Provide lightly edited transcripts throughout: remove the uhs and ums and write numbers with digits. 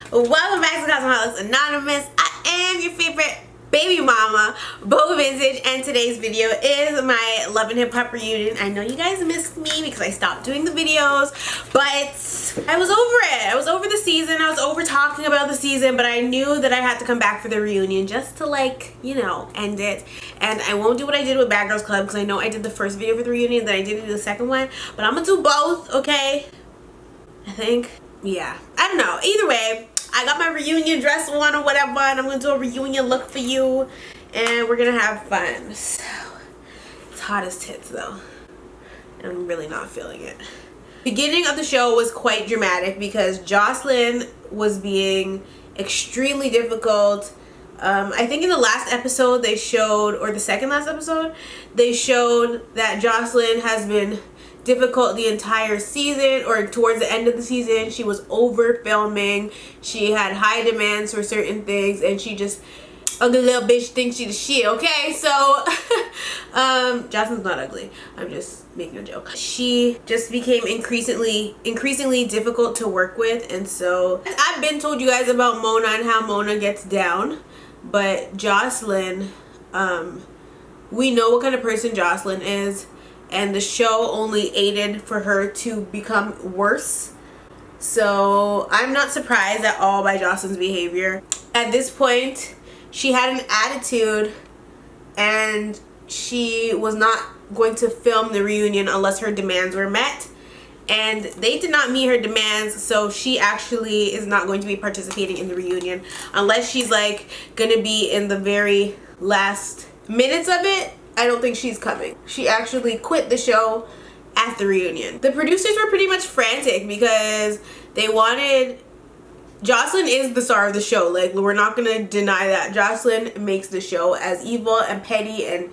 Welcome back to Cosmeholics Anonymous. I am your favorite baby mama, Bo Vintage, and today's video is my Love and Hip Hop reunion. I know you guys missed me because I stopped doing the videos, but I was over it. I was over the season. I was over talking about the season, but I knew that I had to come back for the reunion just to, like, you know, end it. And I won't do what I did with Bad Girls Club because I know I did the first video for the reunion, then I didn't do the second one, but I'm gonna do both, okay? I think, yeah. I don't know. Either way, I got my reunion dress on or whatever, and I'm going to do a reunion look for you, and we're going to have fun. So, it's hot as tits, though. And I'm really not feeling it. Beginning of the show was quite dramatic because Joselyn was being extremely difficult. I think in the last episode they showed, or the second last episode, they showed that Joselyn has been difficult the entire season, or towards the end of the season. She was over filming, she had high demands for certain things, and she just, ugly little bitch thinks she the shit, okay? So Jocelyn's not ugly, I'm just making a joke. She just became increasingly difficult to work with, and so I've been told you guys about Mona and how Mona gets down, but Joselyn, we know what kind of person Joselyn is, and the show only aided for her to become worse. So I'm not surprised at all by Jocelyn's behavior. At this point, she had an attitude and she was not going to film the reunion unless her demands were met. And they did not meet her demands, so she actually is not going to be participating in the reunion unless she's like gonna be in the very last minutes of it. I don't think she's coming. She actually quit the show at the reunion. The producers were pretty much frantic because they wanted... Joselyn is the star of the show. Like, we're not gonna deny that. Joselyn makes the show, as evil and petty and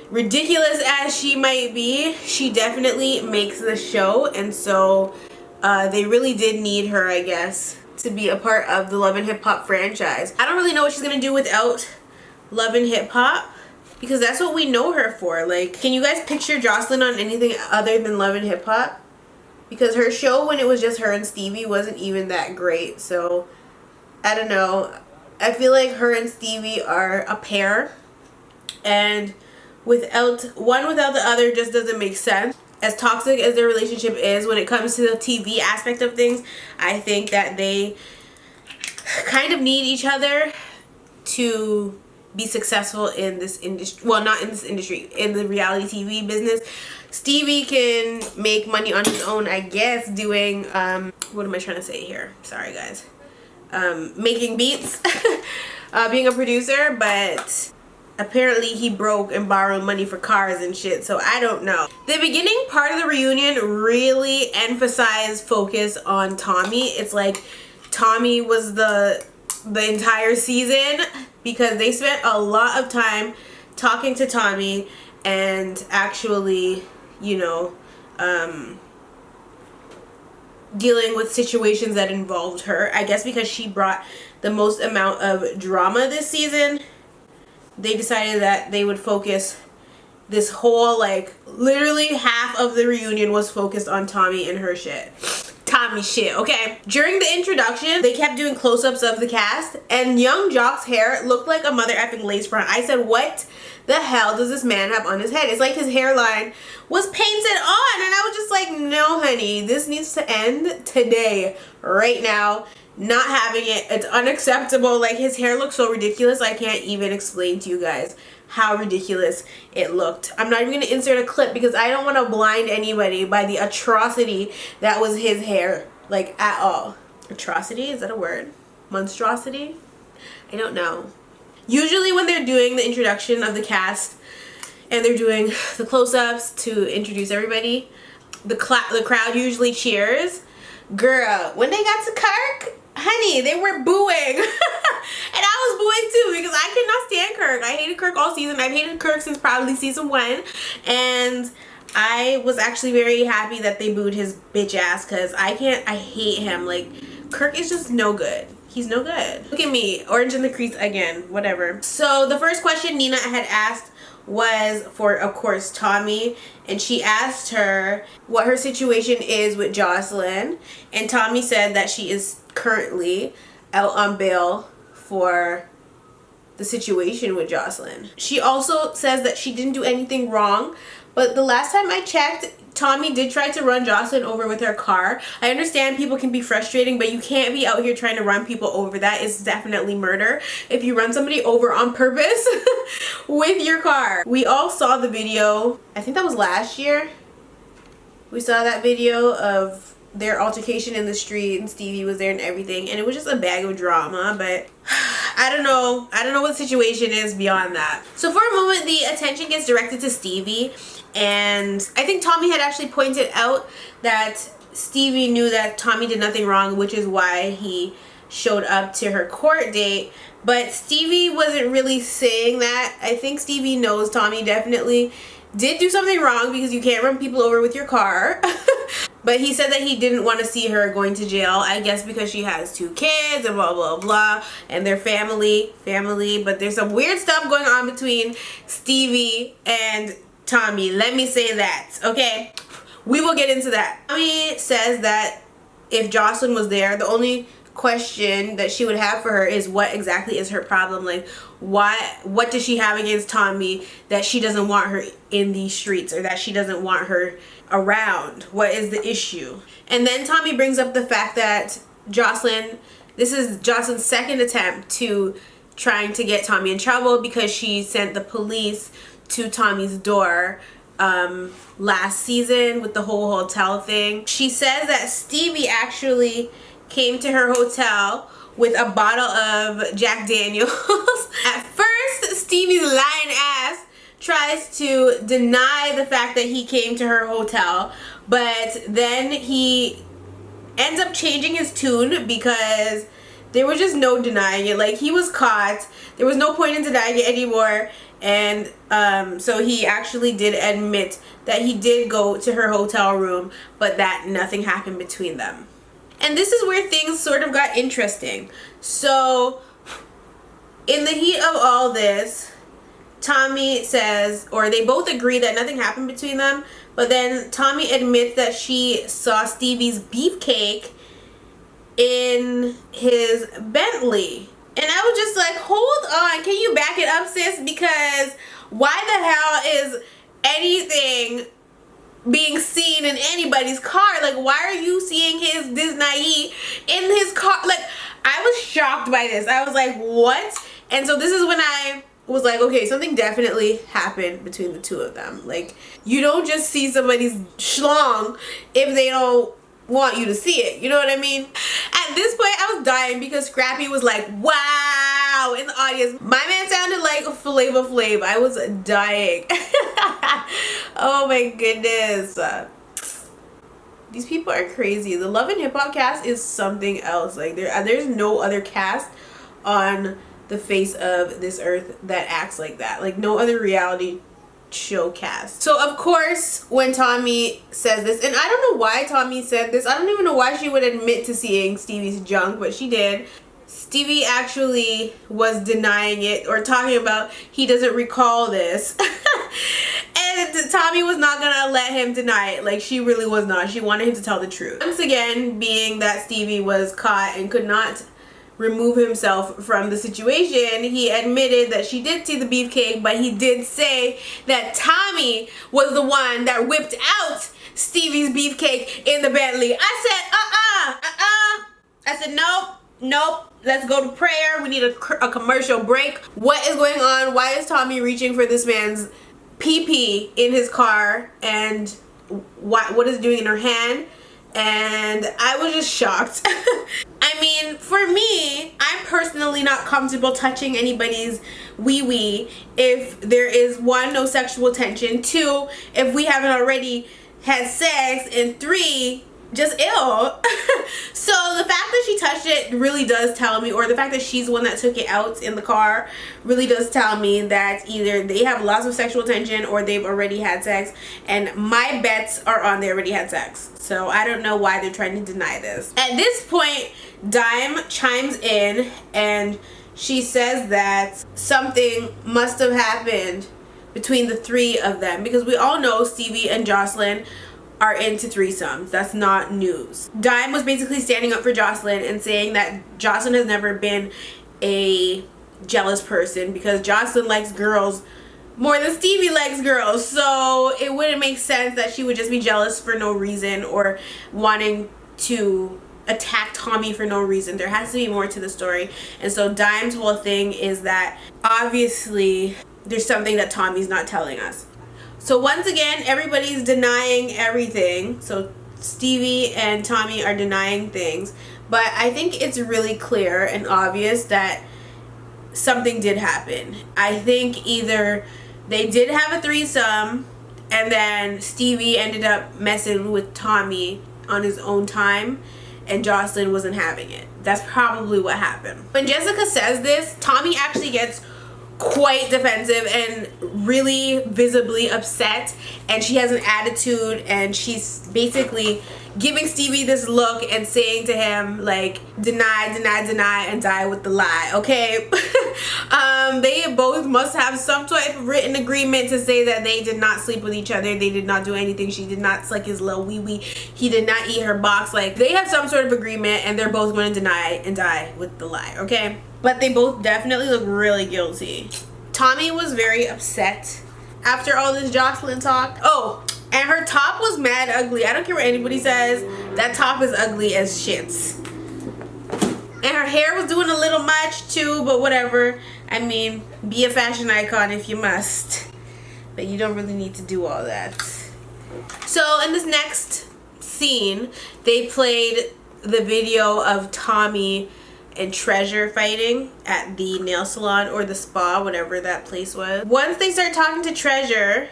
ridiculous as she might be. She definitely makes the show, and so they really did need her, I guess, to be a part of the Love and Hip Hop franchise. I don't really know what she's gonna do without Love and Hip Hop, because that's what we know her for. Like, can you guys picture Joselyn on anything other than Love and Hip Hop? Because her show, when it was just her and Stevie, wasn't even that great. So, I don't know. I feel like her and Stevie are a pair. And without the other just doesn't make sense. As toxic as their relationship is when it comes to the TV aspect of things, I think that they kind of need each other to be successful in this industry. Well, not in this industry, in the reality TV business. Stevie can make money on his own, I guess, doing what am I trying to say here? Sorry guys. Making beats, being a producer, but apparently he broke and borrowed money for cars and shit, so I don't know. The beginning part of the reunion really emphasized focus on Tommy. It's like Tommy was the entire season, because they spent a lot of time talking to Tommy and actually, you know, dealing with situations that involved her. I guess because she brought the most amount of drama this season, they decided that they would focus this whole, like, literally half of the reunion was focused on Tommy and her shit. Tommy shit, okay? During the introduction, they kept doing close-ups of the cast, and Young Jock's hair looked like a mother effing lace front. I said, what the hell does this man have on his head? It's like his hairline was painted on, and I was just like, no honey, this needs to end today, right now. Not having it. It's unacceptable. Like, his hair looks so ridiculous, I can't even explain to you guys how ridiculous it looked. I'm not even going to insert a clip because I don't want to blind anybody by the atrocity that was his hair, like, at all. Atrocity? Is that a word? Monstrosity? I don't know. Usually when they're doing the introduction of the cast and they're doing the close-ups to introduce everybody, the crowd usually cheers. Girl, when they got to Kirk, honey, they were booing. And I was booing too because I could not stand Kirk. I hated Kirk all season. I've hated Kirk since probably season 1. And I was actually very happy that they booed his bitch ass because I hate him. Like, Kirk is just no good. He's no good. Look at me, orange in the crease again, whatever. So the first question Nina had asked was for, of course, Tommy, and she asked her what her situation is with Joselyn, and Tommy said that she is currently out on bail for the situation with Joselyn. She also says that she didn't do anything wrong, but the last time I checked, Tommy did try to run Joselyn over with her car. I understand people can be frustrating, but you can't be out here trying to run people over. That is definitely murder if you run somebody over on purpose with your car. We all saw the video, I think that was last year. We saw that video of their altercation in the street and Stevie was there and everything, and it was just a bag of drama, but I don't know what the situation is beyond that. So for a moment the attention gets directed to Stevie, and I think Tommy had actually pointed out that Stevie knew that Tommy did nothing wrong, which is why he showed up to her court date, but Stevie wasn't really saying that. I think Stevie knows Tommy definitely did do something wrong because you can't run people over with your car. But he said that he didn't want to see her going to jail, I guess because she has 2 kids and blah blah blah, and their family, but there's some weird stuff going on between Stevie and Tommy. Let me say that, okay? We will get into that. Tommy says that if Joselyn was there, the only question that she would have for her is what exactly is her problem. Like, what does she have against Tommy that she doesn't want her in these streets, or that she doesn't want her around? What is the issue? And then Tommy brings up the fact that Joselyn, this is Joselyn's second attempt to trying to get Tommy in trouble, because she sent the police to Tommy's door last season with the whole hotel thing. She says that Stevie actually came to her hotel with a bottle of Jack Daniels. At first, Stevie's lying ass tries to deny the fact that he came to her hotel, but then he ends up changing his tune because there was just no denying it. Like, he was caught, there was no point in denying it anymore, and so he actually did admit that he did go to her hotel room, but that nothing happened between them. And this is where things sort of got interesting. So in the heat of all this, Tommy says, or they both agree that nothing happened between them, but then Tommy admits that she saw Stevie's beefcake in his Bentley. And I was just like, hold on, can you back it up, sis? Because why the hell is anything being seen in anybody's car? Like, why are you seeing his Disney in his car? Like, I was shocked by this. I was like, what? And so this is when I was like, okay, something definitely happened between the two of them. Like, you don't just see somebody's schlong if they don't want you to see it, you know what I mean? At this point I was dying because Scrappy was like, wow, in the audience. My man sounded like Flavor Flav. I was dying. Oh my goodness, these people are crazy. The Love and Hip Hop cast is something else. Like, there's no other cast on the face of this earth that acts like that. Like, no other reality show cast. So of course when Tommy says this, and I don't know why Tommy said this, I don't even know why she would admit to seeing Stevie's junk, but she did. Stevie actually was denying it, or talking about he doesn't recall this. And Tommy was not gonna let him deny it. Like, she really was not. She wanted him to tell the truth. Once again, being that Stevie was caught and could not remove himself from the situation, he admitted that she did see the beefcake, but he did say that Tommy was the one that whipped out Stevie's beefcake in the Bentley. I said, I said, nope, let's go to prayer. We need a commercial break. What is going on? Why is Tommy reaching for this man's pee-pee in his car, and what is it doing in her hand? And I was just shocked. I mean, for me, I'm personally not comfortable touching anybody's wee-wee if there is, 1, no sexual tension, 2, if we haven't already had sex, and 3, just ill. So the fact that she touched it really does tell me, or the fact that she's the one that took it out in the car really does tell me that either they have lots of sexual tension or they've already had sex, and my bets are on they already had sex. So I don't know why they're trying to deny this. At this point, Dime chimes in and she says that something must have happened between the 3 of them, because we all know Stevie and Joselyn are into threesomes. That's not news. Dime was basically standing up for Joselyn and saying that Joselyn has never been a jealous person because Joselyn likes girls more than Stevie likes girls. So it wouldn't make sense that she would just be jealous for no reason or wanting to attack Tommy for no reason. There has to be more to the story. And so Dime's whole thing is that obviously there's something that Tommy's not telling us. So once again, everybody's denying everything. So Stevie and Tommy are denying things. But I think it's really clear and obvious that something did happen. I think either they did have a threesome and then Stevie ended up messing with Tommy on his own time and Joselyn wasn't having it. That's probably what happened. When Jessica says this, Tommy actually gets quite defensive and really visibly upset, and she has an attitude and she's basically giving Stevie this look and saying to him like, deny, deny, deny, and die with the lie. Okay. They both must have some type of written agreement to say that they did not sleep with each other, they did not do anything, she did not suck his little wee wee, he did not eat her box. Like, they have some sort of agreement and they're both going to deny and die with the lie. Okay, but they both definitely look really guilty. Tommy was very upset after all this Joselyn talk. Oh, and her top was mad ugly. I don't care what anybody says, that top is ugly as shits. And her hair was doing a little much too, but whatever. I mean, be a fashion icon if you must, but you don't really need to do all that. So in this next scene, they played the video of Tommy and Treasure fighting at the nail salon or the spa, whatever that place was. Once they start talking to Treasure,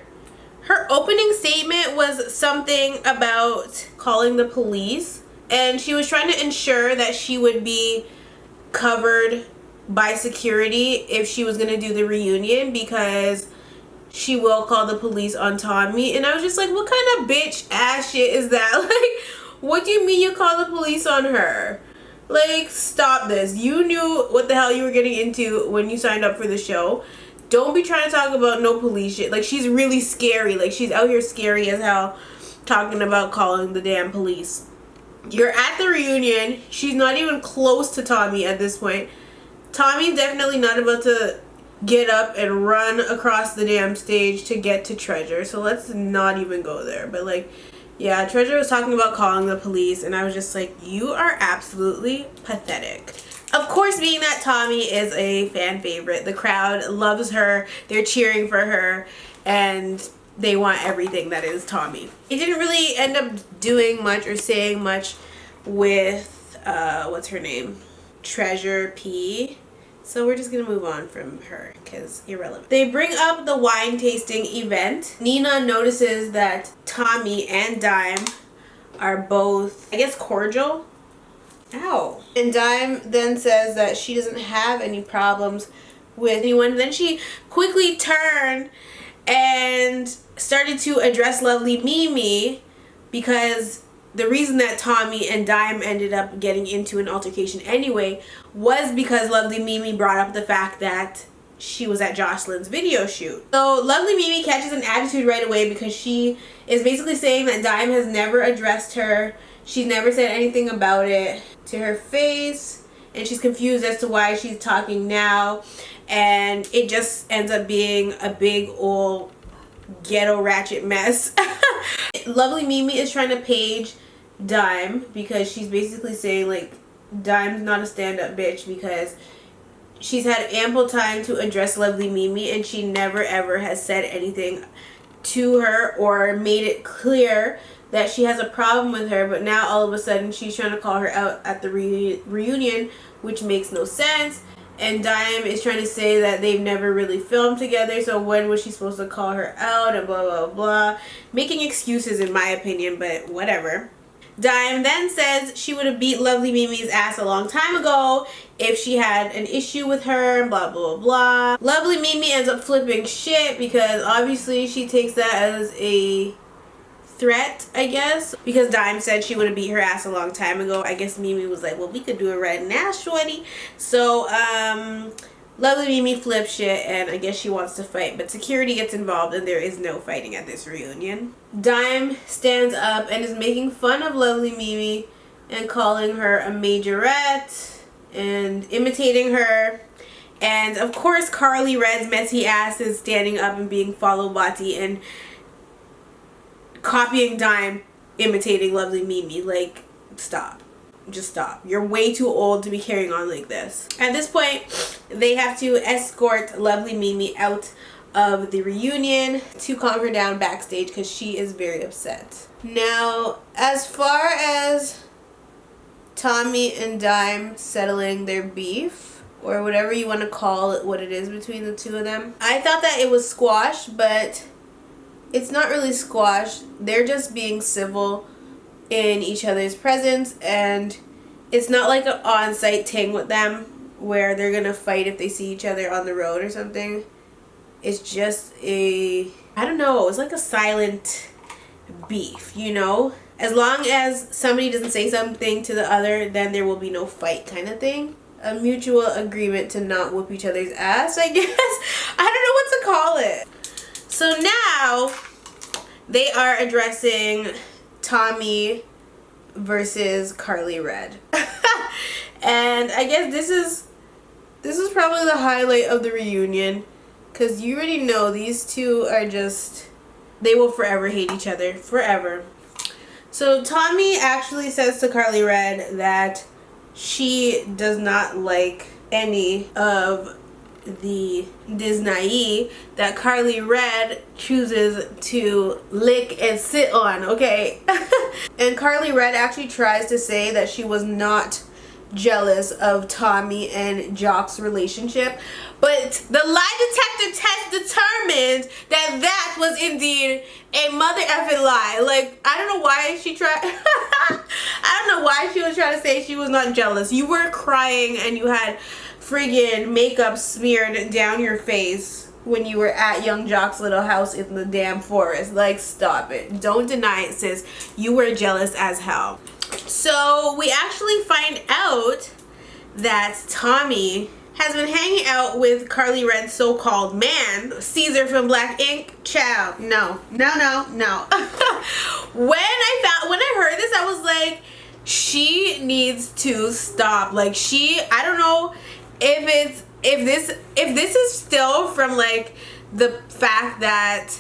her opening statement was something about calling the police, and she was trying to ensure that she would be covered by security if she was going to do the reunion because she will call the police on Tommy. And I was just like, what kind of bitch ass shit is that? Like, what do you mean you call the police on her? Like, stop this. You knew what the hell you were getting into when you signed up for the show. Don't be trying to talk about no police shit. Like, she's really scary. Like, she's out here scary as hell talking about calling the damn police. You're at the reunion. She's not even close to Tommy at this point. Tommy's definitely not about to get up and run across the damn stage to get to Treasure. So let's not even go there. But like, yeah, Treasure was talking about calling the police and I was just like, you are absolutely pathetic. Of course, being that Tommy is a fan favorite, the crowd loves her, they're cheering for her, and they want everything that is Tommy. He didn't really end up doing much or saying much with, what's her name? Treasure P. So we're just gonna move on from her because irrelevant. They bring up the wine tasting event. Nina notices that Tommy and Dime are both, I guess, cordial. Ow. And Dime then says that she doesn't have any problems with anyone. Then she quickly turned and started to address Lovely Mimi because the reason that Tommy and Dime ended up getting into an altercation anyway was because Lovely Mimi brought up the fact that she was at Joselyn's video shoot. So Lovely Mimi catches an attitude right away because she is basically saying that Dime has never addressed her. She's never said anything about it to her face, and she's confused as to why she's talking now, and it just ends up being a big old ghetto ratchet mess. Lovely Mimi is trying to page Dime because she's basically saying like Dime's not a stand-up bitch because she's had ample time to address Lovely Mimi and she never ever has said anything to her or made it clear that she has a problem with her, but now all of a sudden she's trying to call her out at the reunion, which makes no sense. And Dime is trying to say that they've never really filmed together, so when was she supposed to call her out and blah blah blah, making excuses in my opinion, but whatever. Dime then says she would have beat Lovely Mimi's ass a long time ago if she had an issue with her and blah blah blah. Lovely Mimi ends up flipping shit because obviously she takes that as a threat, I guess, because Dime said she would have beat her ass a long time ago. I guess Mimi was like, well, we could do it right now, shorty. So Lovely Mimi flips shit and I guess she wants to fight, but security gets involved and there is no fighting at this reunion. Dime stands up and is making fun of Lovely Mimi and calling her a majorette and imitating her. And of course Carly Red's messy ass is standing up and being follow bati and copying Dime imitating Lovely Mimi. Like, stop. Just stop. You're way too old to be carrying on like this. At this point, they have to escort Lovely Mimi out of the reunion to calm her down backstage because she is very upset. Now, as far as Tommy and Dime settling their beef, or whatever you want to call it, what it is between the two of them, I thought that it was squashed, but it's not really squashed. They're just being civil in each other's presence, and it's not like an on-site thing with them where they're gonna fight if they see each other on the road or something. It's just a, I don't know, it's like a silent beef, you know? As long as somebody doesn't say something to the other, then there will be no fight kind of thing. A mutual agreement to not whoop each other's ass, I guess. I don't know what to call it. So now they are addressing Tommy versus Carly Red. And I guess this is probably the highlight of the reunion, because you already know these two are just, they will forever hate each other, forever. So Tommy actually says to Carly Red that she does not like any of the Disney that Carly Red chooses to lick and sit on, okay? And Carly Red actually tries to say that she was not jealous of Tommy and Jock's relationship, but the lie detector test determined that that was indeed a mother effing lie. Like, I don't know why she tried I don't know why she was trying to say she was not jealous. You were crying and you had friggin' makeup smeared down your face when you were at Young Jock's little house in the damn forest. Like, stop it. Don't deny it, sis. You were jealous as hell. So we actually find out that Tommy has been hanging out with Carly Red's so-called man, Caesar from Black Ink. Child, no. When I heard this, I was like, she needs to stop. Like, I don't know if this is still from like the fact that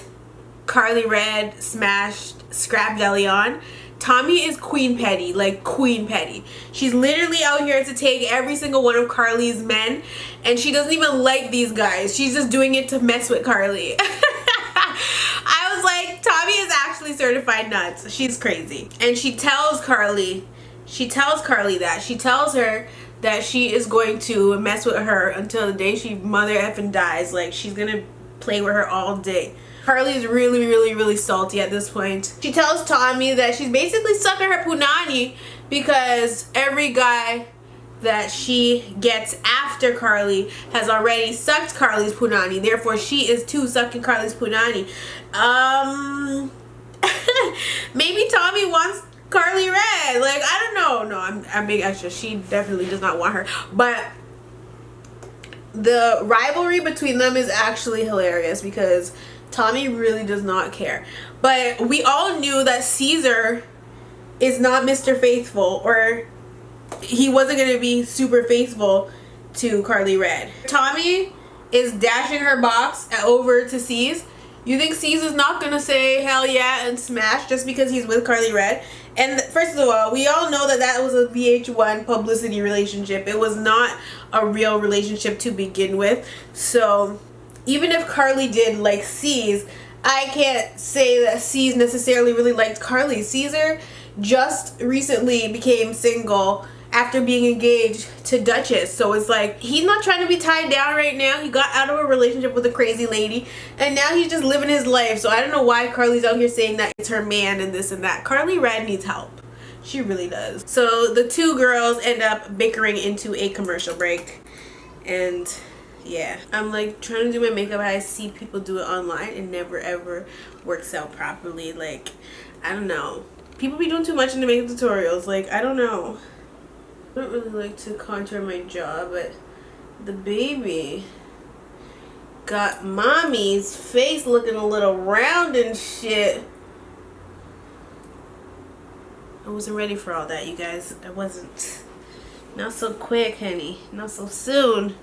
Carly Red smashed Scrap Deli on. Tommy is Queen Petty, like Queen Petty. She's literally out here to take every single one of Carly's men, and she doesn't even like these guys. She's just doing it to mess with Carly. I was like, Tommy is actually certified nuts. She's crazy. And she tells Carly that. She tells her that she is going to mess with her until the day she mother effing dies. Like, she's gonna play with her all day. Carly's really salty at this point. She tells Tommy that she's basically sucking her punani because every guy that she gets after Carly has already sucked Carly's punani. Therefore, she is too sucking Carly's punani. Maybe Tommy wants Carly Red. Like, I don't know. No, I'm being extra. She definitely does not want her. But the rivalry between them is actually hilarious because Tommy really does not care. But we all knew that Caesar is not Mr. Faithful, or he wasn't going to be super faithful to Carly Red. Tommy is dashing her box over to C's. You think C's is not going to say hell yeah and smash just because he's with Carly Red? And first of all, we all know that that was a VH1 publicity relationship. It was not a real relationship to begin with. So even if Carly did like C's, I can't say that C's necessarily really liked Carly. Caesar just recently became single after being engaged to Duchess. So it's like, he's not trying to be tied down right now. He got out of a relationship with a crazy lady and now he's just living his life. So I don't know why Carly's out here saying that it's her man and this and that. Carly Red needs help. She really does. So the two girls end up bickering into a commercial break. And yeah, I'm like trying to do my makeup. I see people do it online. It never ever works out properly. Like, I don't know. People be doing too much in the makeup tutorials. Like, I don't know. I don't really like to contour my jaw, but the baby got mommy's face looking a little round and shit. I wasn't ready for all that, you guys. I wasn't. Not so quick, honey. Not so soon.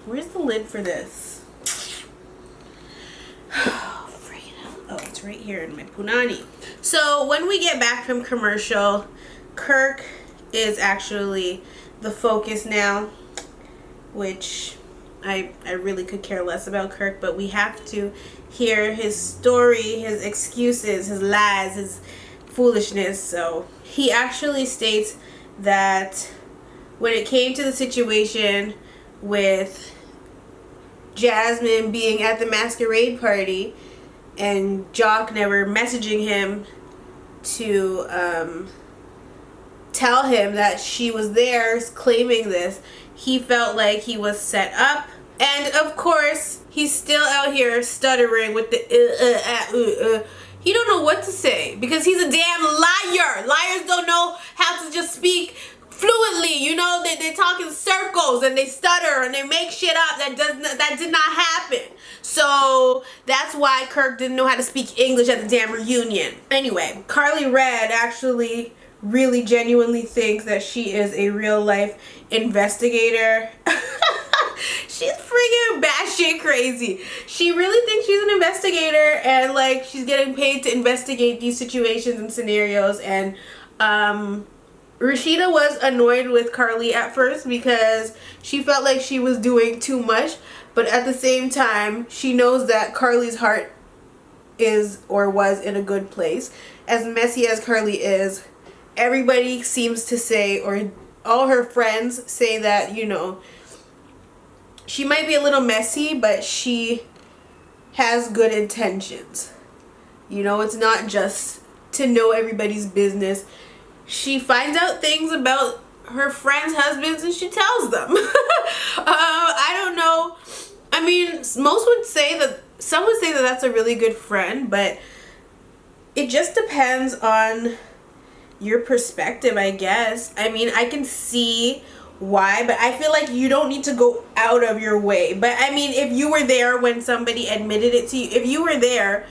Where's the lid for this? Oh, it's right here in my punani. So when we get back from commercial, Kirk is actually the focus now, which I really could care less about Kirk, but we have to hear his story, his excuses, his lies, his foolishness. So he actually states that when it came to the situation with Jasmine being at the masquerade party and Jock never messaging him to tell him that she was there claiming this, he felt like he was set up. And of course, he's still out here stuttering with the He don't know what to say because he's a damn liar. Liars don't know how to just speak fluently, you know. They talk in circles and they stutter and they make shit up that did not happen. So that's why Kirk didn't know how to speak English at the damn reunion. Anyway, Carly Red actually really genuinely thinks that she is a real life investigator. She's freaking batshit crazy. She really thinks she's an investigator and like she's getting paid to investigate these situations and scenarios. And Rasheeda was annoyed with Carly at first because she felt like she was doing too much, but at the same time she knows that Carly's heart is or was in a good place. As messy as Carly is, everybody seems to say, or all her friends say that, you know, she might be a little messy, but she has good intentions. You know, it's not just to know everybody's business. She finds out things about her friends' husbands and she tells them. I don't know. I mean, most would say that, some would say that that's a really good friend, but it just depends on your perspective, I guess. I mean, I can see why, but I feel like you don't need to go out of your way. But I mean, if you were there when somebody admitted it to you, if you were there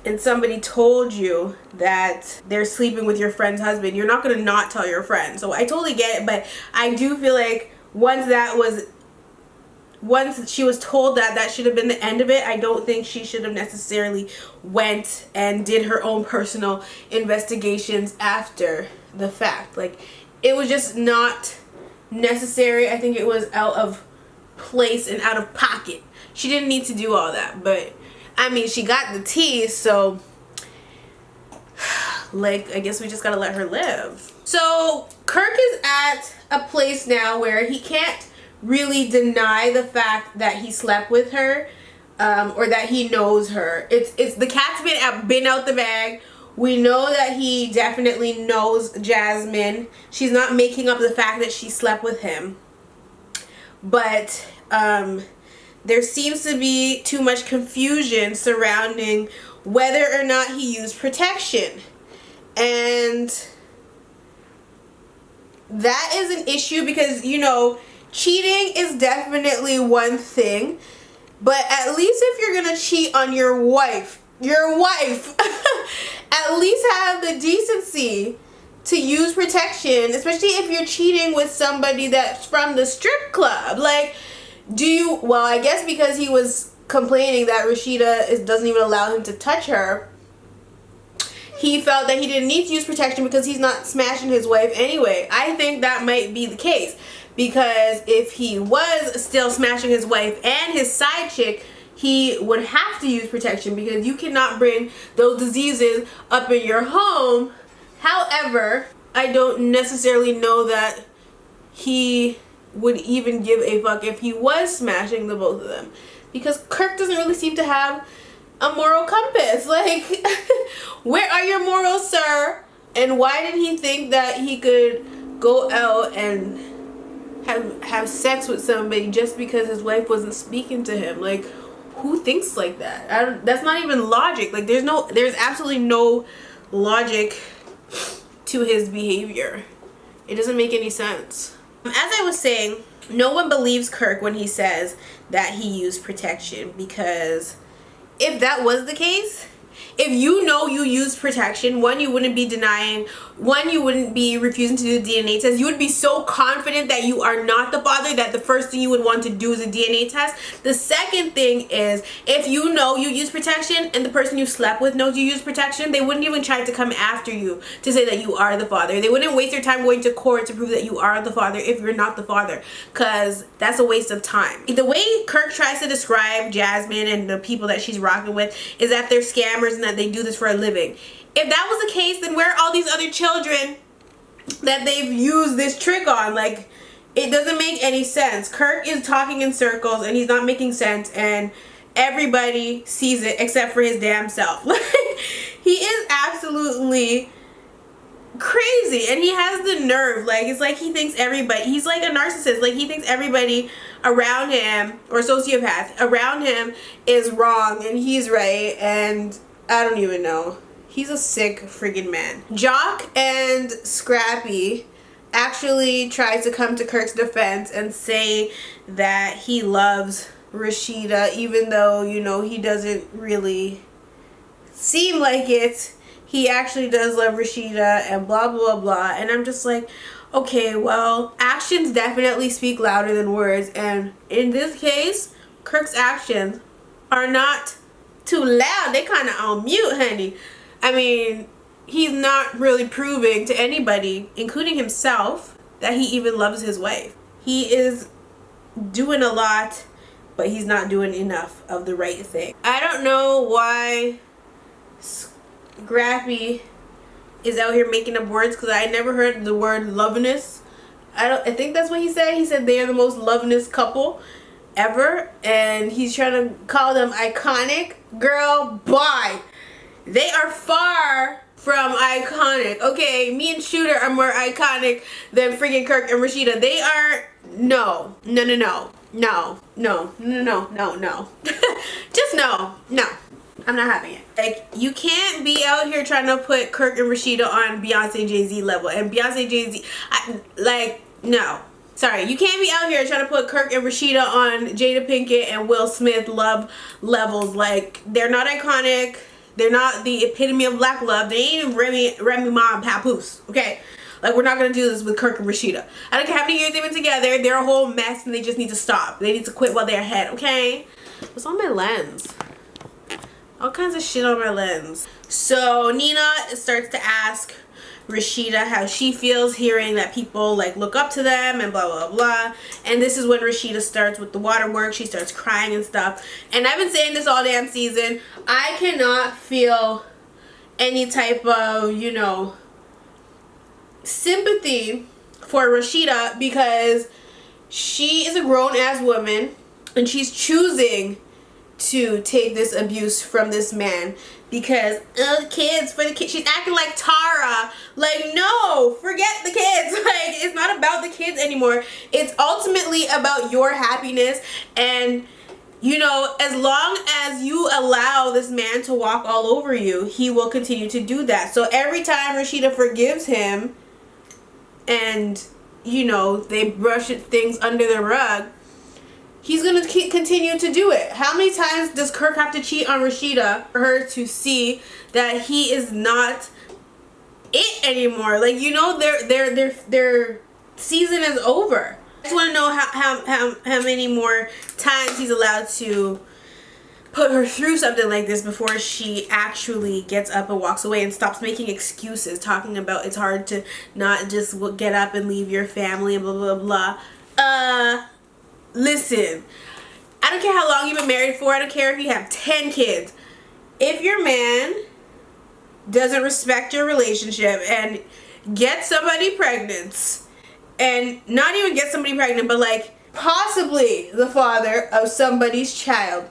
and somebody told you that they're sleeping with your friend's husband, you're not going to not tell your friend. So I totally get it, but I do feel like once she was told that, that should have been the end of it. I don't think she should have necessarily went and did her own personal investigations after the fact. Like, it was just not necessary. I think it was out of place and out of pocket. She didn't need to do all that, but I mean, she got the tea, so like, I guess we just gotta let her live. So Kirk is at a place now where he can't really deny the fact that he slept with her, or that he knows her. It's the cat's been out the bag. We know that he definitely knows Jasmine. She's not making up the fact that she slept with him. But there seems to be too much confusion surrounding whether or not he used protection. And that is an issue because, you know, cheating is definitely one thing. But at least if you're going to cheat on your wife, at least have the decency to use protection, especially if you're cheating with somebody that's from the strip club. Like, well, I guess because he was complaining that Rasheeda doesn't even allow him to touch her, he felt that he didn't need to use protection because he's not smashing his wife anyway. I think that might be the case, because if he was still smashing his wife and his side chick, he would have to use protection because you cannot bring those diseases up in your home. However, I don't necessarily know that he would even give a fuck if he was smashing the both of them, because Kirk doesn't really seem to have a moral compass. Like, where are your morals, sir? And why did he think that he could go out and have sex with somebody just because his wife wasn't speaking to him? Like, who thinks like that? That's not even logic. Like, there's absolutely no logic to his behavior. It doesn't make any sense. As I was saying, no one believes Kirk when he says that he used protection, because if that was the case, if you know you used protection, one, you wouldn't be denying, one, you wouldn't be refusing to do the DNA test. You would be so confident that you are not the father that the first thing you would want to do is a DNA test. The second thing is, if you know you use protection and the person you slept with knows you use protection, they wouldn't even try to come after you to say that you are the father. They wouldn't waste their time going to court to prove that you are the father if you're not the father, because that's a waste of time. The way Kirk tries to describe Jasmine and the people that she's rocking with is that they're scammers and that they do this for a living. If that was the case, then where are all these other children that they've used this trick on? Like, it doesn't make any sense. Kirk is talking in circles and he's not making sense, and everybody sees it except for his damn self. Like, he is absolutely crazy, and he has the nerve. Like, it's like he thinks everybody, he's like a narcissist. Like, he thinks everybody around him, or sociopath around him, is wrong and he's right, and I don't even know. He's a sick friggin' man. Jock and Scrappy actually tries to come to Kirk's defense and say that he loves Rasheeda, even though, you know, he doesn't really seem like it. He actually does love Rasheeda and blah, blah, blah. And I'm just like, okay, well, actions definitely speak louder than words. And in this case, Kirk's actions are not too loud. They kind of on mute, honey. I mean, he's not really proving to anybody, including himself, that he even loves his wife. He is doing a lot, but he's not doing enough of the right thing. I don't know why Scrappy is out here making up words, because I never heard the word loveness. I think that's what he said. He said they are the most loveness couple ever, and he's trying to call them iconic. Girl, bye. They are far from iconic. Okay, me and Shooter are more iconic than freaking Kirk and Rasheeda. They are, no. Just no. I'm not having it. Like, you can't be out here trying to put Kirk and Rasheeda on Beyonce Jay-Z level. And Beyonce Jay-Z, like, no. Sorry, you can't be out here trying to put Kirk and Rasheeda on Jada Pinkett and Will Smith love levels. Like, they're not iconic. They're not the epitome of black love. They ain't even Remy Ma and Papoose, okay? Like, we're not going to do this with Kirk and Rasheeda. I don't care how many years they've been together. They're a whole mess, and they just need to stop. They need to quit while they're ahead, okay? What's on my lens? All kinds of shit on my lens. So, Nina starts to ask Rasheeda how she feels hearing that people like look up to them and blah blah blah. And this is when Rasheeda starts with the waterwork. She starts crying and stuff. And I've been saying this all damn season. I cannot feel any type of, you know, sympathy for Rasheeda, because she is a grown-ass woman and she's choosing to take this abuse from this man because the kids, for the kids. She's acting like Tara. Like, no, forget the kids. Like, it's not about the kids anymore. It's ultimately about your happiness. And, you know, as long as you allow this man to walk all over you, he will continue to do that. So every time Rasheeda forgives him and, you know, they brush things under the rug, he's going to continue to do it. How many times does Kirk have to cheat on Rasheeda for her to see that he is not it anymore? Like, you know, their season is over. I just want to know how many more times he's allowed to put her through something like this before she actually gets up and walks away and stops making excuses, talking about it's hard to not just get up and leave your family and blah, blah, blah. Listen, I don't care how long you've been married for. I don't care if you have 10 kids. If your man doesn't respect your relationship and gets somebody pregnant, and not even get somebody pregnant, but like possibly the father of somebody's child,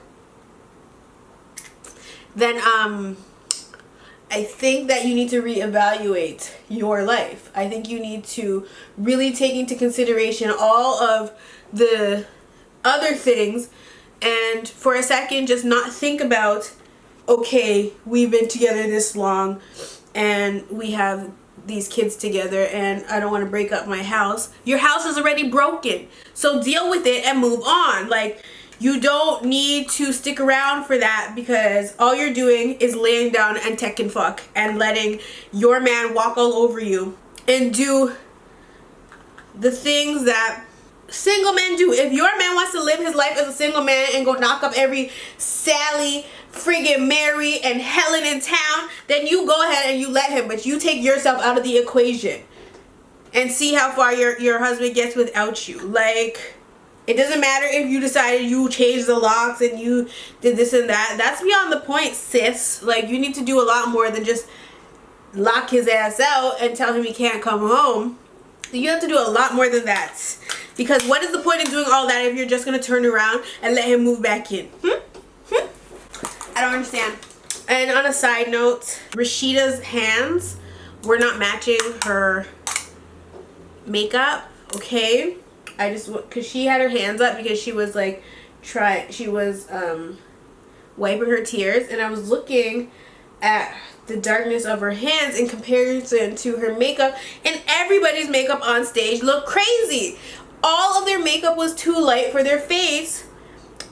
then I think that you need to reevaluate your life. I think you need to really take into consideration all of the other things, and for a second just not think about, okay, we've been together this long and we have these kids together and I don't want to break up my house. Your house is already broken. So deal with it and move on. Like, you don't need to stick around for that, because all you're doing is laying down and teching fuck and letting your man walk all over you and do the things that single men do. If your man wants to live his life as a single man and go knock up every Sally, friggin' Mary, and Helen in town, then you go ahead and you let him, but you take yourself out of the equation and see how far your husband gets without you. Like, it doesn't matter if you decided you changed the locks and you did this and that. That's beyond the point, sis. Like, you need to do a lot more than just lock his ass out and tell him he can't come home. You have to do a lot more than that. Because what is the point of doing all that if you're just going to turn around and let him move back in? I don't understand. And on a side note, Rasheeda's hands were not matching her makeup, okay? Because she had her hands up because she was like, wiping her tears. And I was looking at the darkness of her hands in comparison to her makeup, and everybody's makeup on stage looked crazy. All of their makeup was too light for their face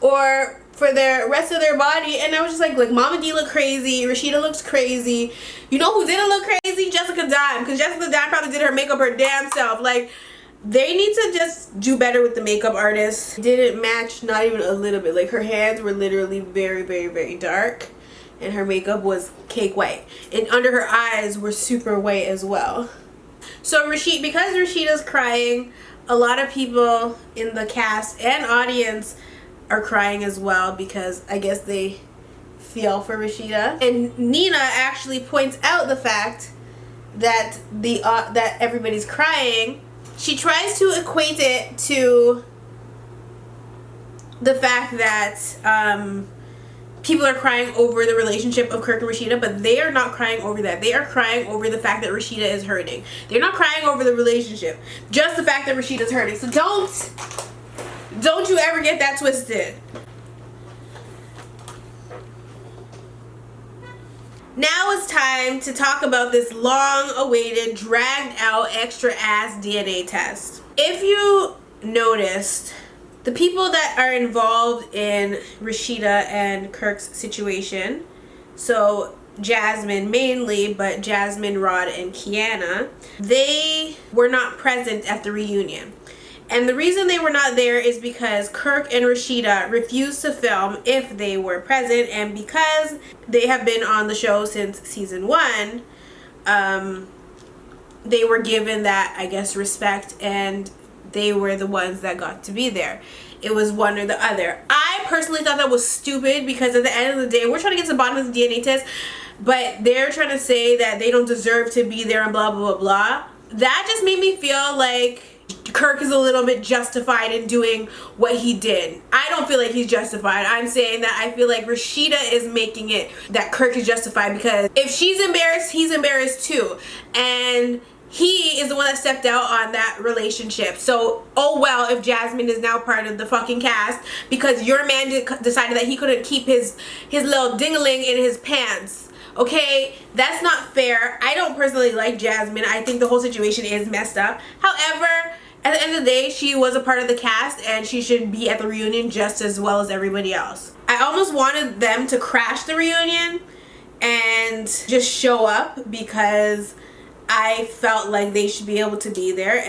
or for the rest of their body, and I was just like Mama D looked crazy, Rasheeda looks crazy. You know who didn't look crazy? Jessica Dime, because Jessica Dime probably did her makeup her damn self. Like, they need to just do better with the makeup artists. It didn't match, not even a little bit. Like, her hands were literally very, very, very dark, and her makeup was cake white, and under her eyes were super white as well. So because Rasheeda's crying, a lot of people in the cast and audience are crying as well, because I guess they feel for Rasheeda. And Nina actually points out the fact that that everybody's crying. She tries to equate it to the fact that people are crying over the relationship of Kirk and Rasheeda, but they are not crying over that. They are crying over the fact that Rasheeda is hurting. They're not crying over the relationship, just the fact that Rasheeda's hurting. So don't you ever get that twisted. Now it's time to talk about this long-awaited, dragged-out, extra-ass DNA test. If you noticed, the people that are involved in Rasheeda and Kirk's situation, so Jasmine mainly, but Jasmine, Rod, and Kiana, they were not present at the reunion. And the reason they were not there is because Kirk and Rasheeda refused to film if they were present, and because they have been on the show since season 1, they were given that, I guess, respect, and they were the ones that got to be there. It was one or the other. I personally thought that was stupid, because at the end of the day, we're trying to get to the bottom of the DNA test, but they're trying to say that they don't deserve to be there and blah, blah, blah, blah. That just made me feel like Kirk is a little bit justified in doing what he did. I don't feel like he's justified. I'm saying that I feel like Rasheeda is making it that Kirk is justified, because if she's embarrassed, he's embarrassed too. And he is the one that stepped out on that relationship. So, oh well, if Jasmine is now part of the fucking cast because your man decided that he couldn't keep his little ding-a-ling in his pants. Okay, that's not fair. I don't personally like Jasmine. I think the whole situation is messed up. However, at the end of the day, she was a part of the cast and she should be at the reunion just as well as everybody else. I almost wanted them to crash the reunion and just show up, because I felt like they should be able to be there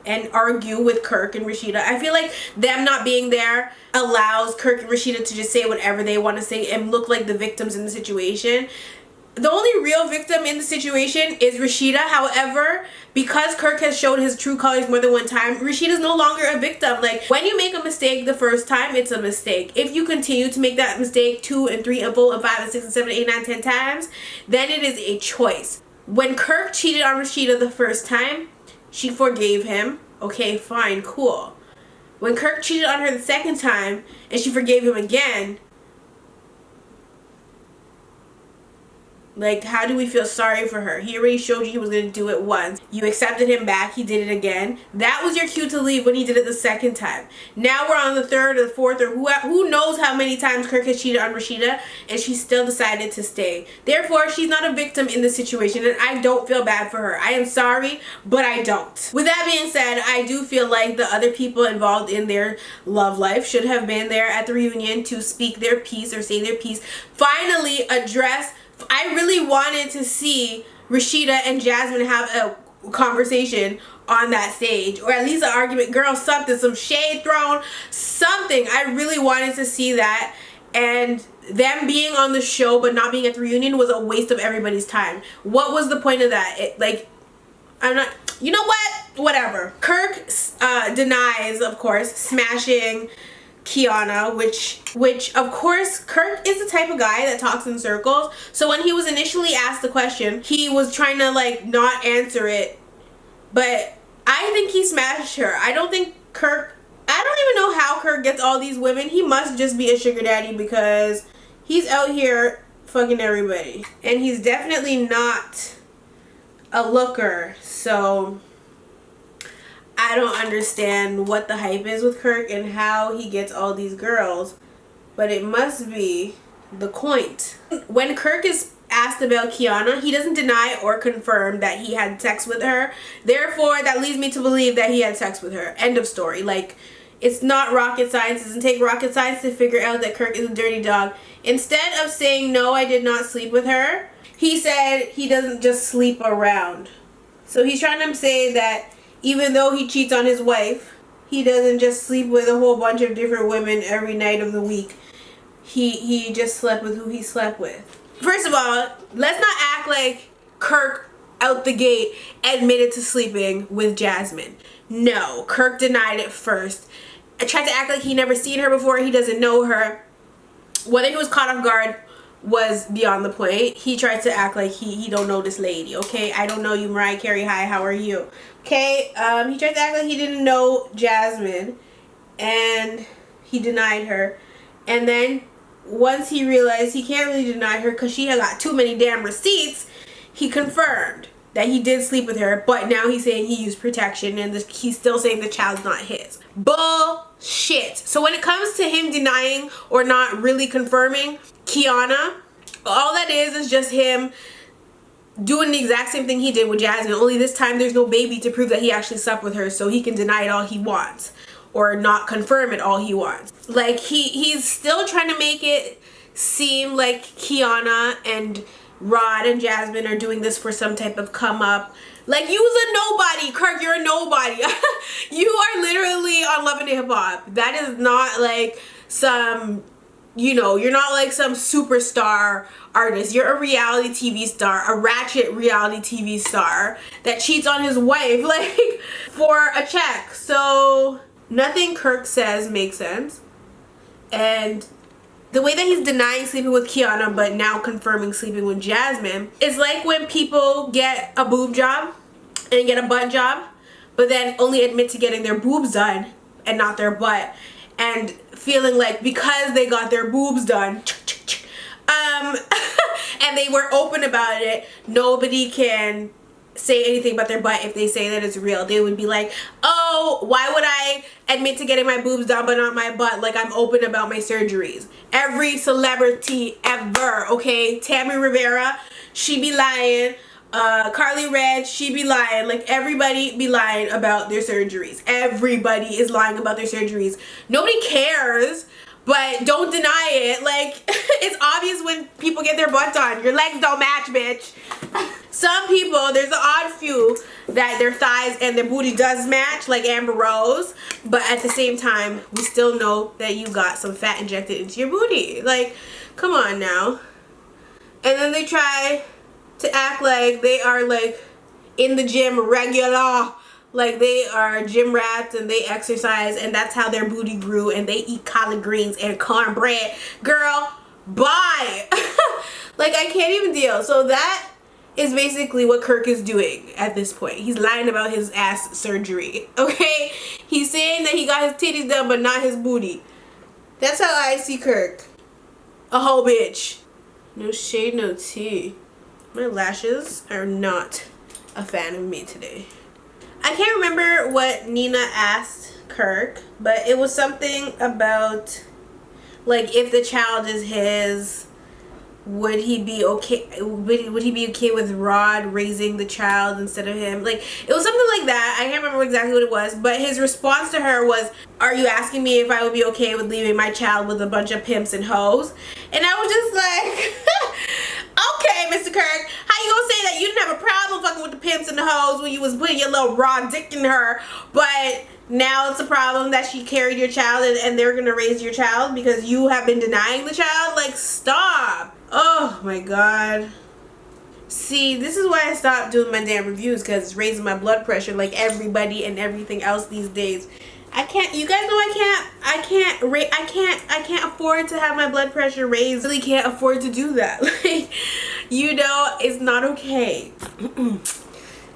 and argue with Kirk and Rasheeda. I feel like them not being there allows Kirk and Rasheeda to just say whatever they want to say and look like the victims in the situation. The only real victim in the situation is Rasheeda. However, because Kirk has shown his true colors more than one time, Rasheeda's no longer a victim. Like, when you make a mistake the first time, it's a mistake. If you continue to make that mistake 2 and 3 and 4 and 5 and 6 and 7 and 8 9 10 times, then it is a choice. When Kirk cheated on Rasheeda the first time, she forgave him. Okay, fine, cool. When Kirk cheated on her the second time and she forgave him again, Like, how do we feel sorry for her? He already showed you he was going to do it once. You accepted him back. He did it again. That was your cue to leave when he did it the second time. Now we're on the third or the fourth, or who knows how many times Kirk has cheated on Rasheeda, and she still decided to stay. Therefore, she's not a victim in this situation, and I don't feel bad for her. I am sorry, but I don't. With that being said, I do feel like the other people involved in their love life should have been there at the reunion to speak their piece or say their piece. Finally address. I really wanted to see Rasheeda and Jasmine have a conversation on that stage, or at least an argument. Girl, something, some shade thrown, something. I really wanted to see that, and them being on the show but not being at the reunion was a waste of everybody's time. What was the point of that? I'm not, you know what? Whatever. Kirk denies, of course, smashing Kiana, which of course Kirk is the type of guy that talks in circles. So when he was initially asked the question, he was trying to like not answer it, but I think he smashed her. I don't think Kirk, I don't even know how Kirk gets all these women. He must just be a sugar daddy because he's out here fucking everybody, and he's definitely not a looker. So I don't understand what the hype is with Kirk and how he gets all these girls, but it must be the coint. When Kirk is asked about Kiana, he doesn't deny or confirm that he had sex with her. Therefore, that leads me to believe that he had sex with her. End of story. Like, it's not rocket science. It doesn't take rocket science to figure out that Kirk is a dirty dog. Instead of saying, no, I did not sleep with her, he said he doesn't just sleep around. So he's trying to say that even though he cheats on his wife, he doesn't just sleep with a whole bunch of different women every night of the week. He just slept with who he slept with. First of all, let's not act like Kirk out the gate admitted to sleeping with Jasmine. No, Kirk denied it first. I tried to act like he never seen her before. He doesn't know her. Whether he was caught off guard was beyond the point. He tried to act like he don't know this lady. Okay, I don't know you, Mariah Carey. Hi, how are you? Okay, he tried to act like he didn't know Jasmine, and he denied her. And then once he realized he can't really deny her because she had got too many damn receipts, he confirmed that he did sleep with her, but now he's saying he used protection, and he's still saying the child's not his. Bullshit. So when it comes to him denying or not really confirming Kiana, all that is just him doing the exact same thing he did with Jasmine, only this time there's no baby to prove that he actually slept with her, so he can deny it all he wants or not confirm it all he wants. Like, he's still trying to make it seem like Kiana and Rod and Jasmine are doing this for some type of come up. Like, you's a nobody, Kirk, you're a nobody. You are literally on Love and Hip Hop. That is not like some, you know, you're not like some superstar artist. You're a reality TV star, a ratchet reality TV star that cheats on his wife, like, for a check. So nothing Kirk says makes sense. And the way that he's denying sleeping with Kiana but now confirming sleeping with Jasmine is like when people get a boob job and get a butt job but then only admit to getting their boobs done and not their butt, and feeling like because they got their boobs done and they were open about it, nobody can say anything about their butt if they say that it's real. They would be like, oh, why would I admit to getting my boobs done but not my butt? Like, I'm open about my surgeries. Every celebrity ever, okay? Tammy Rivera, she be lying. Carly Red, she be lying. Like, everybody be lying about their surgeries. Everybody is lying about their surgeries. Nobody cares, but don't deny it. Like, it's obvious when people get their butt done. Your legs don't match, bitch. Some people, there's an odd few that their thighs and their booty does match, like Amber Rose, but at the same time, we still know that you got some fat injected into your booty. Like, come on now. And then they try to act like they are like in the gym regular, like they are gym rats and they exercise and that's how their booty grew and they eat collard greens and cornbread. Girl, bye. Like, I can't even deal. So that is basically what Kirk is doing at this point. He's lying about his ass surgery, okay? He's saying that he got his titties done but not his booty. That's how I see Kirk. A whole bitch. No shade, no tea. My lashes are not a fan of me today. I can't remember what Nina asked Kirk, but it was something about, like, if the child is his, would he be okay? Would he be okay with Rod raising the child instead of him? Like, it was something like that. I can't remember exactly what it was, but his response to her was, "Are you asking me if I would be okay with leaving my child with a bunch of pimps and hoes?" And I was just like, okay, Mr. Kirk, how you gonna say that you didn't have a problem fucking with the pimps and the hoes when you was putting your little raw dick in her, but now it's a problem that she carried your child and they're gonna raise your child because you have been denying the child? Like, stop. Oh my god. See, this is why I stopped doing my damn reviews, because it's raising my blood pressure like everybody and everything else these days. I can't, you guys know I can't afford to have my blood pressure raised. I really can't afford to do that. Like, you know, it's not okay.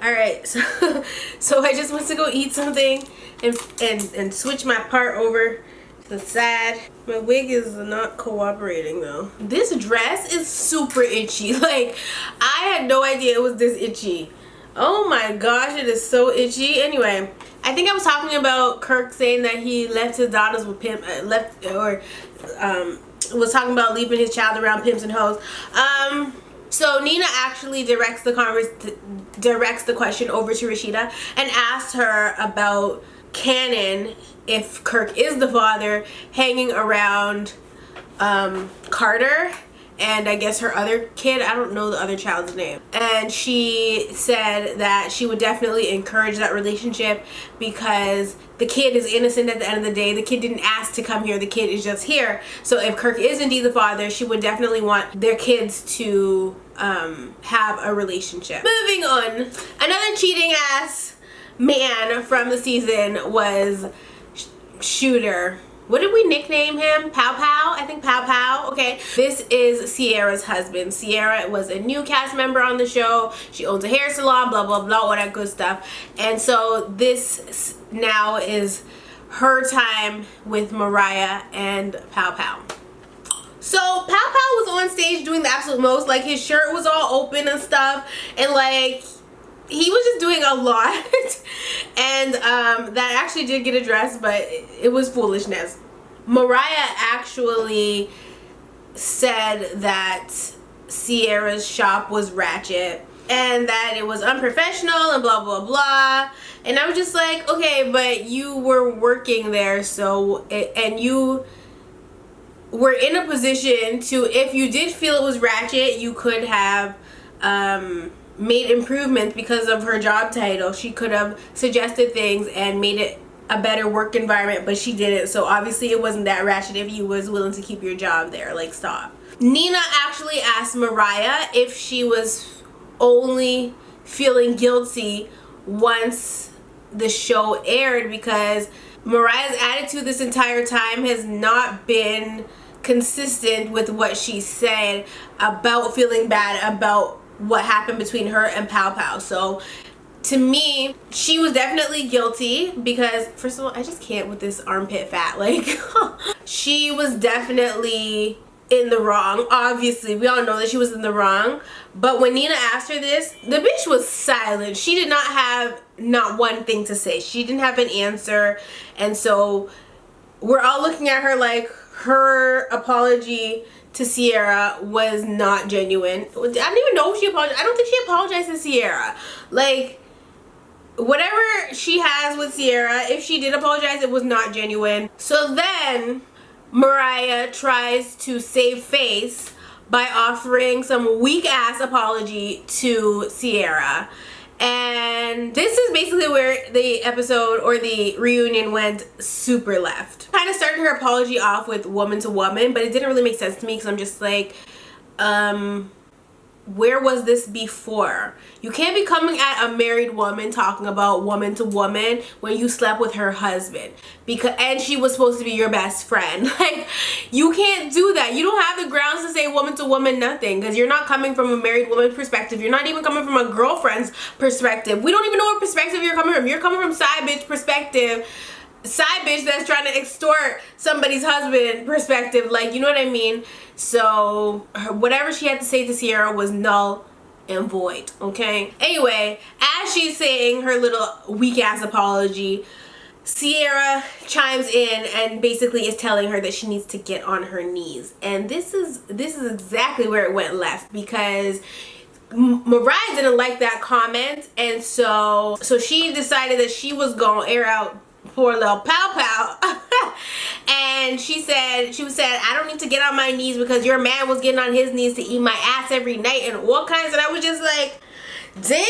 Alright, so I just went to go eat something and switch my part over to the side. My wig is not cooperating though. This dress is super itchy. Like, I had no idea it was this itchy. Oh my gosh, it is so itchy. Anyway, I think I was talking about Kirk saying that he left his daughters with pimp, was talking about leaving his child around pimps and hoes. So Nina actually directs the question over to Rasheeda and asked her about canon, if Kirk is the father, hanging around Carter and I guess her other kid. I don't know the other child's name. And she said that she would definitely encourage that relationship because the kid is innocent at the end of the day. The kid didn't ask to come here. The kid is just here. So if Kirk is indeed the father, she would definitely want their kids to have a relationship. Moving on. Another cheating ass man from the season was Shooter. What did we nickname him? Pow Pow? I think Pow Pow. Okay. This is Sierra's husband. Sierra was a new cast member on the show. She owns a hair salon, blah, blah, blah, all that good stuff. And so this now is her time with Mariah and Pow Pow. So Pow Pow was on stage doing the absolute most. Like, his shirt was all open and stuff. And like, he was just doing a lot. And that actually did get addressed, but it was foolishness. Mariah actually said that Sierra's shop was ratchet and that it was unprofessional and blah blah blah. And I was just like, okay, but you were working there, so and you were in a position to, if you did feel it was ratchet, you could have made improvements because of her job title. She could have suggested things and made it a better work environment, but she didn't. So obviously it wasn't that ratchet if you was willing to keep your job there. Like, stop. Nina actually asked Mariah if she was only feeling guilty once the show aired, because Mariah's attitude this entire time has not been consistent with what she said about feeling bad about what happened between her and Pow Pow. So to me, she was definitely guilty because, first of all, I just can't with this armpit fat. Like, she was definitely in the wrong. Obviously, we all know that she was in the wrong. But when Nina asked her this, the bitch was silent. She did not have not one thing to say. She didn't have an answer. And so we're all looking at her like her apology to Sierra was not genuine. I don't even know if she apologized. I don't think she apologized to Sierra. Like, whatever she has with Sierra, if she did apologize, it was not genuine. So then Mariah tries to save face by offering some weak ass apology to Sierra. And this is basically where the episode or the reunion went super left. Kind of started her apology off with woman to woman, but it didn't really make sense to me because I'm just like, where was this before? You can't be coming at a married woman talking about woman to woman when you slept with her husband, and she was supposed to be your best friend. Like, you can't do that. You don't have the grounds to say woman to woman nothing, because you're not coming from a married woman's perspective. You're not even coming from a girlfriend's perspective. We don't even know what perspective you're coming from. You're coming from side bitch perspective. Side bitch that's trying to extort somebody's husband perspective. Like, you know what I mean? So whatever she had to say to Sierra was null and void, okay? Anyway, as she's saying her little weak ass apology, Sierra chimes in and basically is telling her that she needs to get on her knees. And this is exactly where it went left, because Mariah didn't like that comment, and so she decided that she was gonna air out poor little pow pow. And she said, I don't need to get on my knees because your man was getting on his knees to eat my ass every night and all kinds. And I was just like, damn, like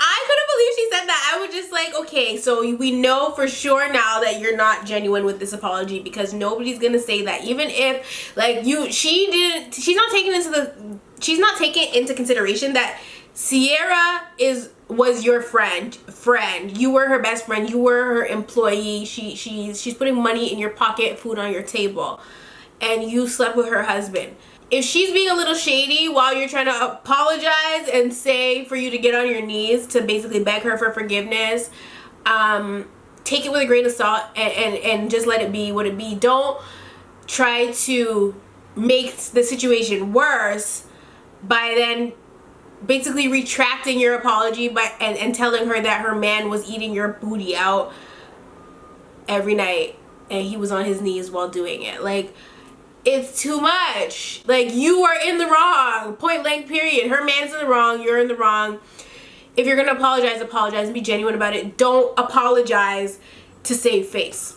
I couldn't believe she said that. I was just like, okay, so we know for sure now that you're not genuine with this apology, because nobody's gonna say that. Even if like she's not taking into consideration that Sierra was your friend. You were her best friend. You were her employee. She's putting money in your pocket, food on your table, and you slept with her husband. If she's being a little shady while you're trying to apologize and say for you to get on your knees to basically beg her for forgiveness, take it with a grain of salt and just let it be what it be. Don't try to make the situation worse by then basically retracting your apology and telling her that her man was eating your booty out every night and he was on his knees while doing it. Like, it's too much. Like, you are in the wrong, point blank period. Her man's in the wrong, you're in the wrong. If you're gonna apologize and be genuine about it. Don't apologize to save face.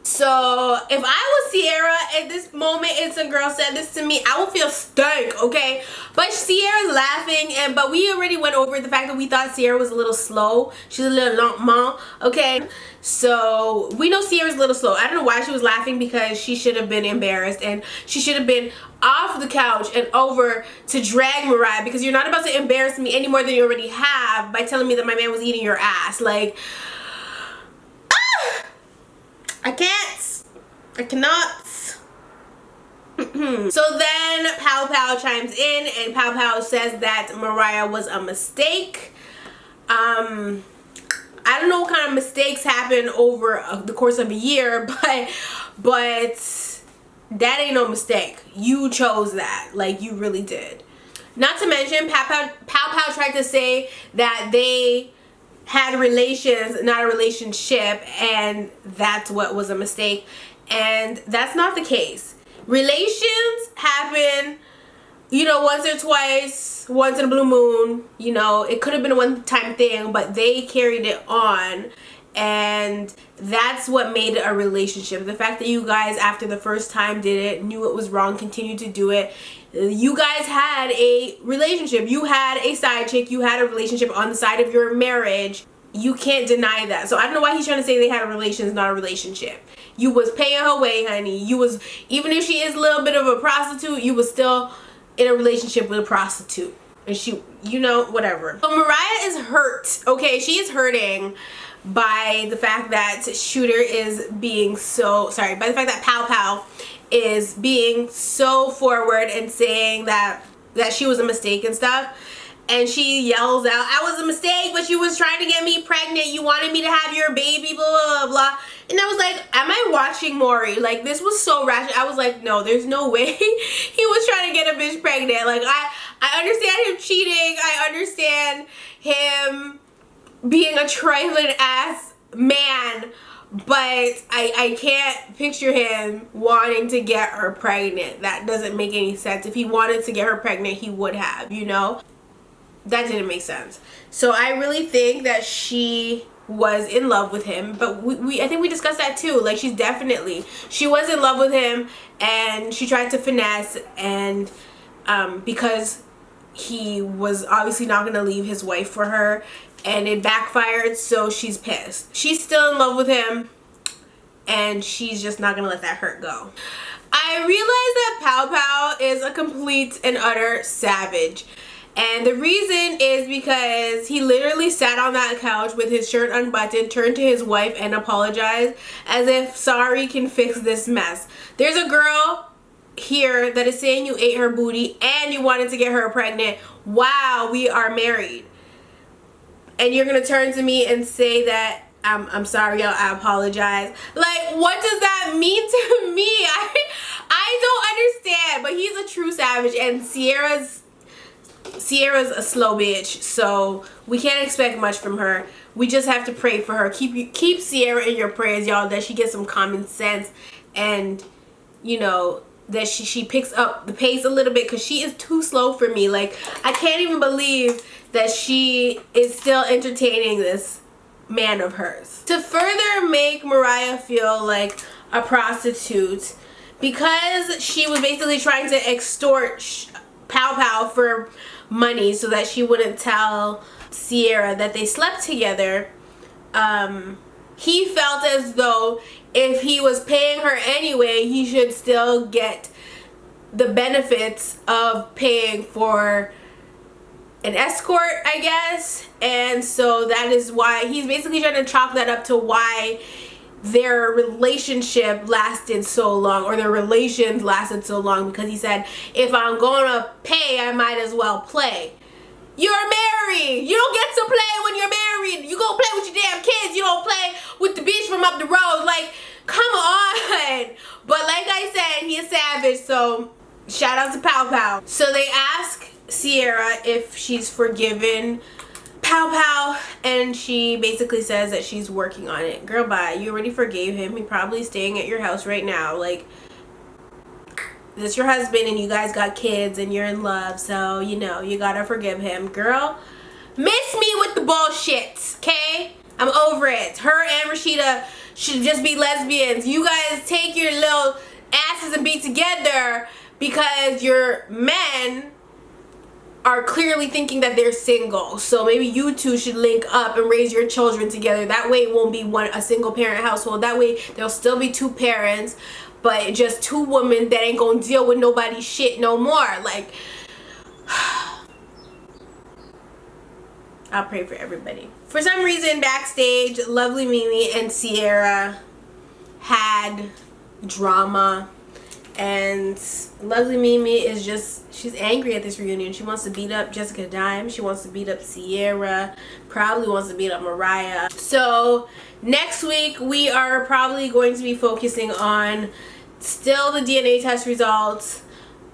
So if I was Sierra at this moment and some girl said this to me, I would feel stank, okay? But Sierra's laughing, but we already went over the fact that we thought Sierra was a little slow. She's a little lentement, okay? So we know Sierra's a little slow. I don't know why she was laughing, because she should have been embarrassed and she should have been off the couch and over to drag Mariah, because you're not about to embarrass me any more than you already have by telling me that my man was eating your ass. Like, I can't. I cannot. So then Pow Pow chimes in and Pow Pow says that Mariah was a mistake. I don't know what kind of mistakes happen over the course of a year, but that ain't no mistake. You chose that. Like, you really did. Not to mention, Pow Pow tried to say that they had relations, not a relationship, and that's what was a mistake, and that's not the case. Relations happen, you know, once or twice, once in a blue moon. You know, it could have been a one-time thing, but they carried it on, and that's what made it a relationship. The fact that you guys, after the first time, did it, knew it was wrong, continued to do it. You guys had a relationship. You had a side chick. You had a relationship on the side of your marriage. You can't deny that. So I don't know why he's trying to say they had a relation, not a relationship. You was paying her way, honey. You was, even if she is a little bit of a prostitute, you was still in a relationship with a prostitute. And she, you know, whatever. So Mariah is hurt, okay? She is hurting by the fact that Shooter is being so, sorry, by the fact that Pow Pow is being so forward and saying that she was a mistake and stuff. And she yells out, I was a mistake, but you was trying to get me pregnant. You wanted me to have your baby, blah, blah, blah. And I was like, am I watching Maury? Like, this was so rash. I was like, no, there's no way he was trying to get a bitch pregnant. Like, I understand him cheating. I understand him being a trifling ass man. But I can't picture him wanting to get her pregnant. That doesn't make any sense. If he wanted to get her pregnant, he would have, you know? That didn't make sense. So I really think that she was in love with him, but I think we discussed that too. Like, she was in love with him, and she tried to finesse, and because he was obviously not going to leave his wife for her, and it backfired, so she's pissed. She's still in love with him, and she's just not going to let that hurt go. I realized that Pow Pow is a complete and utter savage. And the reason is because he literally sat on that couch with his shirt unbuttoned, turned to his wife and apologized as if sorry can fix this mess. There's a girl here that is saying you ate her booty and you wanted to get her pregnant while we are married. And you're gonna turn to me and say that I'm sorry, I apologize. Like, what does that mean to me? I don't understand, but he's a true savage, and Sierra's a slow bitch, so we can't expect much from her. We just have to pray for her. Keep Sierra in your prayers, y'all, that she gets some common sense, and you know, that she picks up the pace a little bit, because she is too slow for me. Like, I can't even believe that she is still entertaining this man of hers. To further make Mariah feel like a prostitute, because she was basically trying to extort Pow Pow for money so that she wouldn't tell Sierra that they slept together, he felt as though if he was paying her anyway, he should still get the benefits of paying for an escort, I guess. And so that is why he's basically trying to chalk that up to why their relationship lasted so long, or their relations lasted so long, because he said, if I'm gonna pay, I might as well play. You're married. You don't get to play when you're married. You go play with your damn kids. You don't play with the bitch from up the road. Like, come on. But like I said, he is savage, so shout out to Pow Pow. So they ask Sierra if she's forgiven Pow Pow, and she basically says that she's working on it. Girl, bye. You already forgave him. He's probably staying at your house right now. Like, that's your husband, and you guys got kids, and you're in love, so you know you gotta forgive him. Girl, miss me with the bullshit, okay? I'm over it. Her and Rasheeda should just be lesbians. You guys take your little asses and be together, because your men are clearly thinking that they're single. So maybe you two should link up and raise your children together. That way it won't be a single parent household. That way there'll still be two parents, but just two women that ain't gonna deal with nobody's shit no more. Like, I'll pray for everybody. For some reason, backstage, lovely Mimi and Sierra had drama, and lovely Mimi is just, she's angry at this reunion. She wants to beat up Jessica Dime. She wants to beat up Sierra. Probably wants to beat up Mariah. So next week we are probably going to be focusing on still the DNA test results,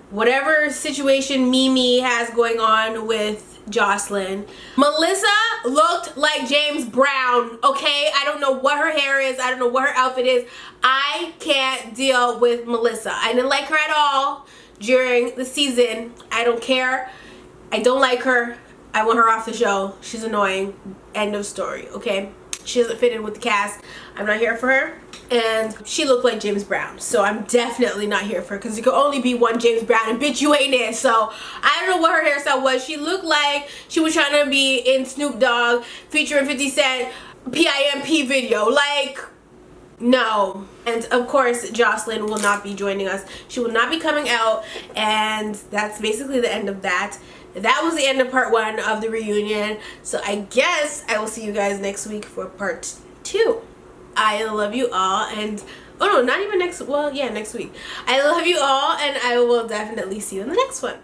whatever situation Mimi has going on with Joselyn. Melissa looked like James Brown, okay? I don't know what her hair is. I don't know what her outfit is. I can't deal with Melissa. I didn't like her at all during the season. I don't care. I don't like her. I want her off the show. She's annoying. End of story, okay? She doesn't fit in with the cast. I'm not here for her. And she looked like James Brown, so I'm definitely not here for her, because there could only be one James Brown, and bitch, you ain't it. So I don't know what her hairstyle was. She looked like she was trying to be in Snoop Dogg featuring 50 Cent PIMP video. Like, no. And of course, Joselyn will not be joining us. She will not be coming out, and that's basically the end of that. That was the end of part 1 of the reunion. So I guess I will see you guys next week for part 2. I love you all, and oh no, not even next, well yeah, next week. I love you all, and I will definitely see you in the next one.